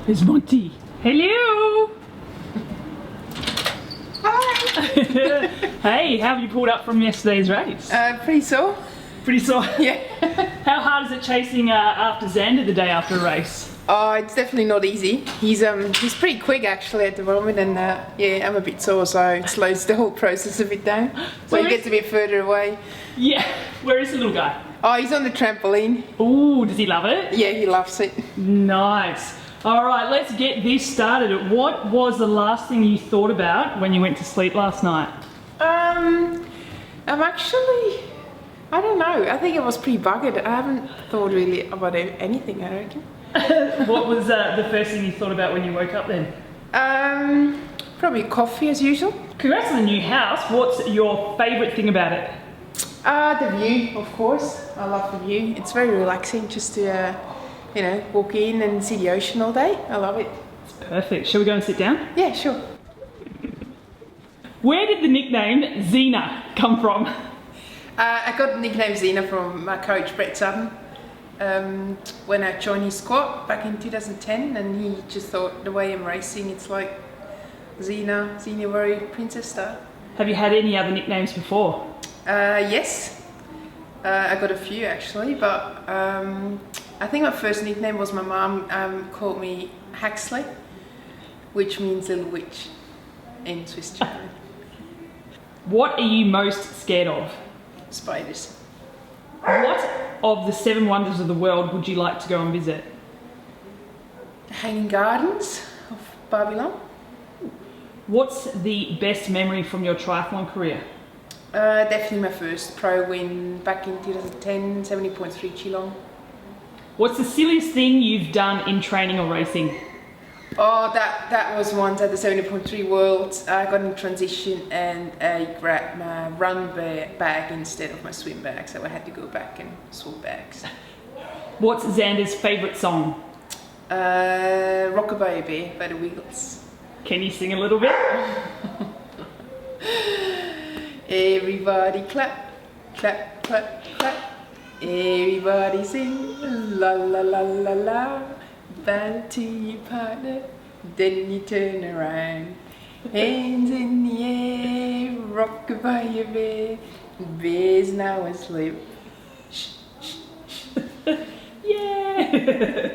There's Monty. Hello. Hi. Hey, how have you pulled up from yesterday's race? Pretty sore. Pretty sore. Yeah. How hard is it chasing after Xander the day after a race? Oh, it's definitely not easy. He's pretty quick actually at the moment, and yeah, I'm a bit sore, so it slows the whole process a bit down. When he gets a bit further away. Yeah. Where is the little guy? Oh, he's on the trampoline. Ooh, does he love it? Yeah, he loves it. Nice. All right, let's get this started. What was the last thing you thought about when you went to sleep last night? I'm actually, I don't know. I think I was pretty buggered. I haven't thought really about anything, I reckon. What was the first thing you thought about when you woke up then? Probably coffee as usual. Congrats on the new house. What's your favourite thing about it? The view, of course. I love the view. It's very relaxing just to, you know, walk in and see the ocean all day. I love it. It's perfect. Shall we go and sit down? Yeah, sure. Where did the nickname Xena come from? I got the nickname Xena from my coach, Brett Sutton, when I joined his squad back in 2010, and he just thought the way I'm racing, it's like Xena Warrior Princess Star. Have you had any other nicknames before? Yes. I got a few actually, but I think my first nickname was my mum called me Huxley, which means little witch in Swiss German. What are you most scared of? Spiders. What of the 7 wonders of the world would you like to go and visit? The Hanging Gardens of Babylon. What's the best memory from your triathlon career? Definitely my first pro win back in 2010, 70.3 Geelong. What's the silliest thing you've done in training or racing? Oh, that was once at the 70.3 Worlds. I got in transition and I grabbed my run bag instead of my swim bag, so I had to go back and swap bags. What's Xander's favourite song? Rockabye Bear by the Wiggles. Can you sing a little bit? Everybody clap, clap, clap, clap. Everybody sing, la la la la la. Bow to your partner, then you turn around. Hands in the air, rockabye your bear. Bear's now asleep. Shh, shh, shh. Yeah!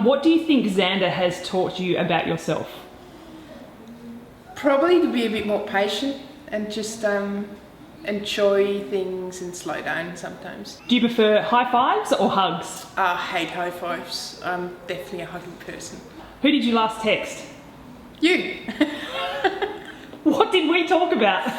What do you think Xander has taught you about yourself? Probably to be a bit more patient and just enjoy things and slow down sometimes. Do you prefer high fives or hugs? I hate high fives. I'm definitely a hugging person. Who did you last text? You! What did we talk about?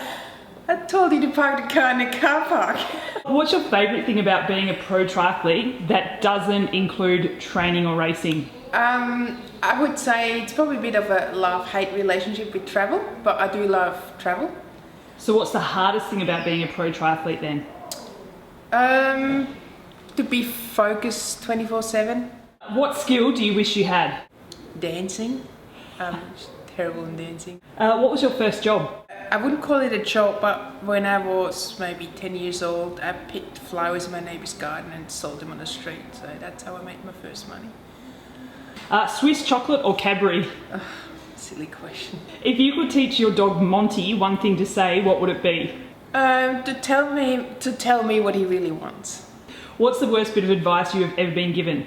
I told you to park the car in the car park. What's your favourite thing about being a pro triathlete that doesn't include training or racing? I would say it's probably a bit of a love-hate relationship with travel, but I do love travel. So what's the hardest thing about being a pro triathlete then? To be focused 24/7. What skill do you wish you had? Dancing. I'm terrible in dancing. What was your first job? I wouldn't call it a job, but when I was maybe 10 years old, I picked flowers in my neighbour's garden and sold them on the street. So that's how I made my first money. Swiss chocolate or Cadbury? Silly question. If you could teach your dog Monty one thing to say, what would it be? To tell me what he really wants. What's the worst bit of advice you have ever been given?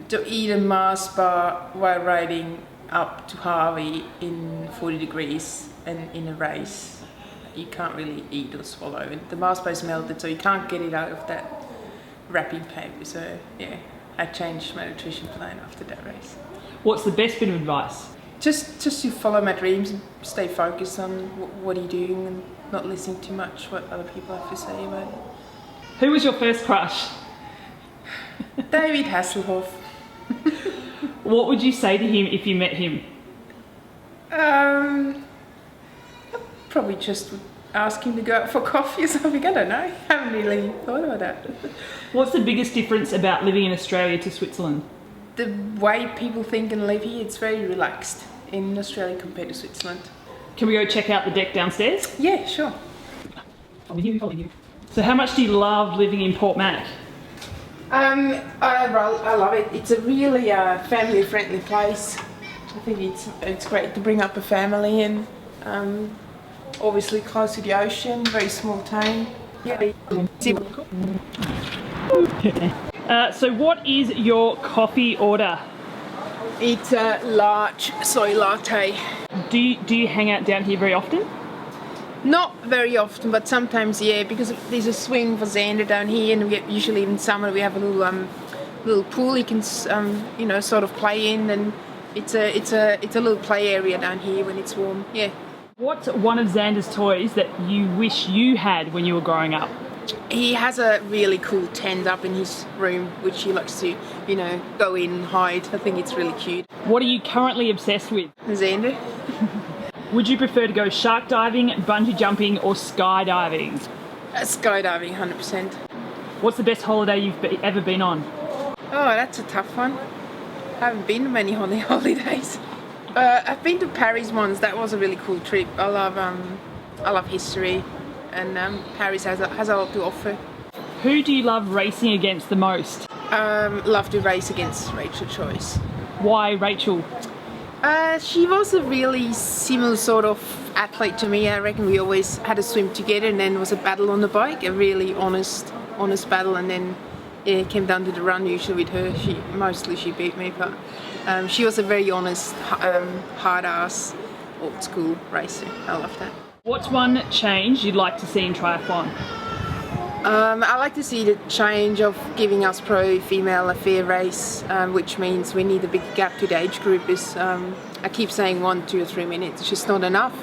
To eat a Mars bar while riding up to Harvey in 40 degrees and in a race. You can't really eat or swallow. And the Mars bar is melted, so you can't get it out of that wrapping paper. So yeah, I changed my nutrition plan after that race. What's the best bit of advice? Just to follow my dreams and stay focused on what you're doing and not listening too much what other people have to say about it. Who was your first crush? David Hasselhoff. What would you say to him if you met him? I probably just would ask him to go out for coffee or something. I don't know. I haven't really thought about that. What's the biggest difference about living in Australia to Switzerland? The way people think and live here, it's very relaxed in Australia compared to Switzerland. Can we go check out the deck downstairs? Yeah, sure. Follow you. So how much do you love living in Port Mac? I love it. It's a really family-friendly place. I think it's great to bring up a family, and obviously close to the ocean, very small town. Yeah. So what is your coffee order? It's a large soy latte. Do you hang out down here very often? Not very often, but sometimes, yeah, because there's a swing for Xena down here, and usually in summer we have a little pool you can sort of play in, and it's a little play area down here when it's warm. Yeah. What's one of Xander's toys that you wish you had when you were growing up? He has a really cool tent up in his room, which he likes to, go in and hide. I think it's really cute. What are you currently obsessed with? Xander. Would you prefer to go shark diving, bungee jumping, or skydiving? Skydiving, 100%. What's the best holiday you've ever been on? Oh, that's a tough one. I haven't been to many holidays. I've been to Paris once. That was a really cool trip. I love history, and Paris has a lot to offer. Who do you love racing against the most? Love to race against Rachel Choice. Why Rachel? She was a really similar sort of athlete to me. I reckon we always had a swim together, and then was a battle on the bike, a really honest battle, and then it came down to the run usually with her. She beat me, but she was a very honest, hard-ass, old-school racer. I love that. What's one change you'd like to see in triathlon? I like to see the change of giving us pro female a fair race, which means we need a big gap to the age group. I keep saying 1, 2 or 3 minutes, it's just not enough,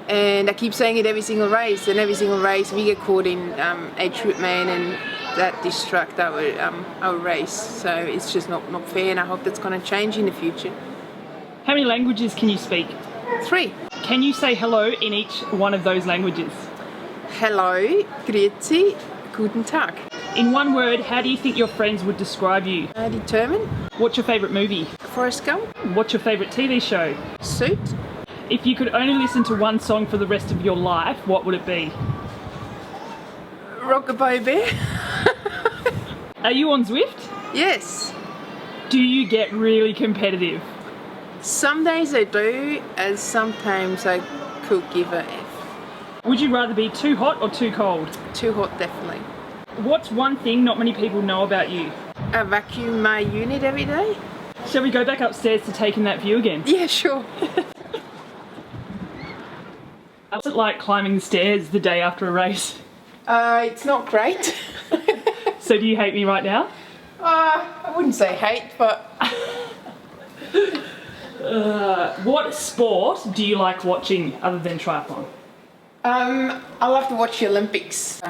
and I keep saying it every single race, and every single race we get caught in age group man, and that distract our race, so it's just not fair, and I hope that's going to change in the future. How many languages can you speak? 3. Can you say hello in each one of those languages? Hello, grüezi, guten Tag. In one word, how do you think your friends would describe you? Determined. What's your favourite movie? Forrest Gump. What's your favourite TV show? Suit. If you could only listen to one song for the rest of your life, what would it be? Rockabye Bear. Are you on Zwift? Yes. Do you get really competitive? Some days I do, and sometimes I could give a F. Would you rather be too hot or too cold? Too hot, definitely. What's one thing not many people know about you? I vacuum my unit every day. Shall we go back upstairs to take in that view again? Yeah, sure. What's it like climbing the stairs the day after a race? It's not great. So do you hate me right now? I wouldn't say hate, but... What sport do you like watching other than triathlon? I love to watch the Olympics.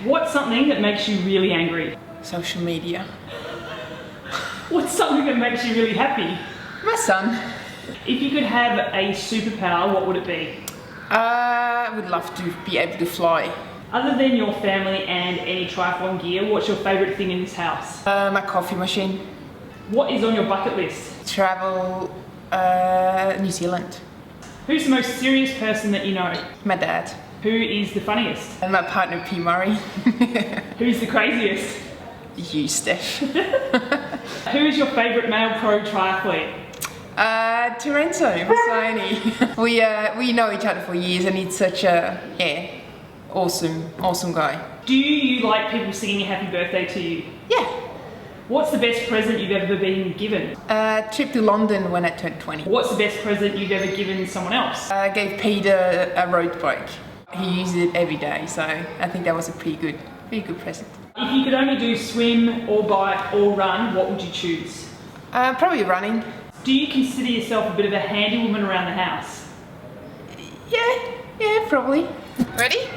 What's something that makes you really angry? Social media. What's something that makes you really happy? My son. If you could have a superpower, what would it be? I would love to be able to fly. Other than your family and any triathlon gear, what's your favourite thing in this house? My coffee machine. What is on your bucket list? Travel New Zealand. Who's the most serious person that you know? My dad. Who is the funniest? And my partner P. Murray. Who's the craziest? You, Steph. Who is your favourite male pro triathlete? Terenzo Bassani. We know each other for years, and he's such a awesome guy. Do you like people singing a happy birthday to you? Yeah. What's the best present you've ever been given? Trip to London when I turned 20. What's the best present you've ever given someone else? I gave Peter a road bike. He uses it every day, so I think that was a pretty good present. If you could only do swim or bike or run, what would you choose? Probably running. Do you consider yourself a bit of a handy woman around the house? Yeah, probably. Ready?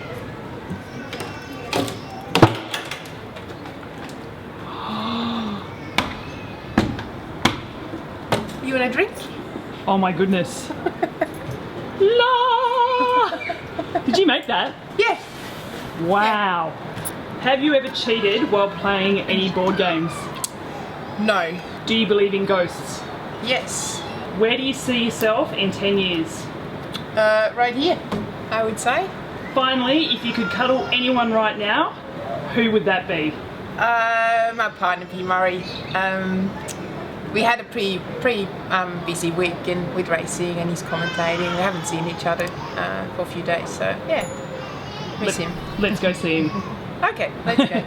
You want a drink? Oh my goodness. La! Did you make that? Yeah. Wow. Have you ever cheated while playing any board games? No. Do you believe in ghosts? Yes. Where do you see yourself in 10 years? Right here, I would say. Finally, if you could cuddle anyone right now, who would that be? My partner, P. Murray. We had a pretty busy weekend with racing, and he's commentating. We haven't seen each other for a few days, so yeah, miss him. Let's go see him. Okay, let's go.